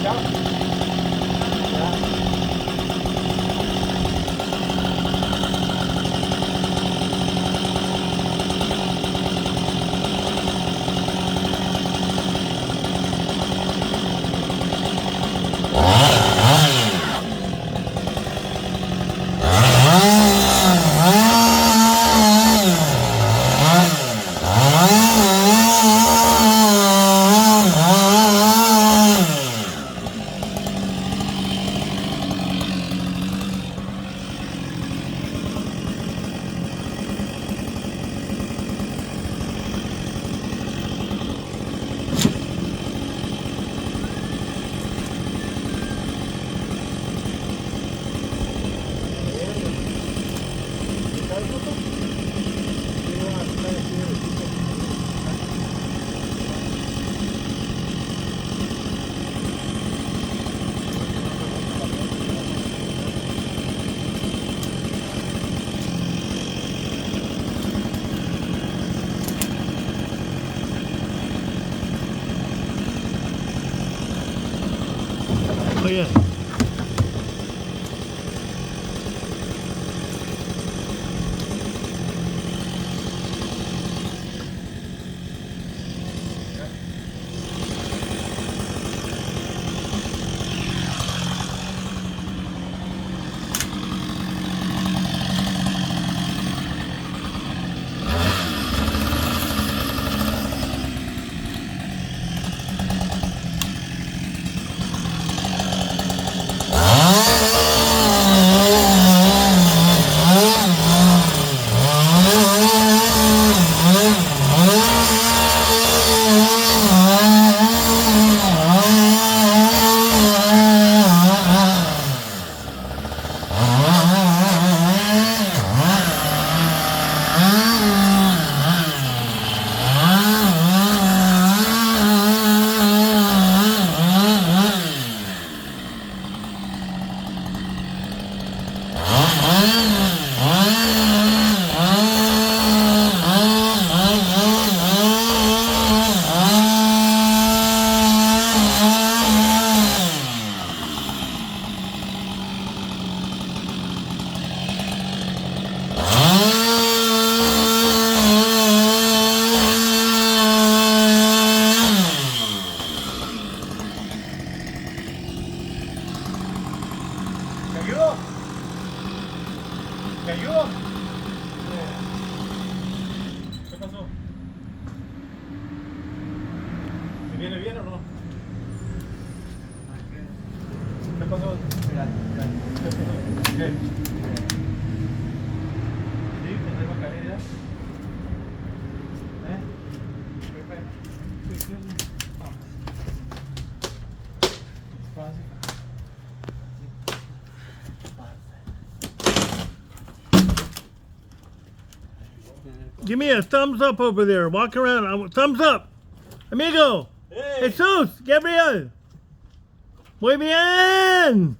chao. Oh yeah. ¿Te ayudo? ¿Te ayudo? ¿Qué pasó? ¿Me viene bien o no? ¿Qué pasó? ¿Qué pasó? ¿Qué? ¿Sí? ¿Te traigo a caer ya? ¿Eh? Sí, vamos. Despacio. Give me a thumbs up over there. Walk around. Thumbs up. Amigo. Hey. Jesus. Gabriel. Muy bien.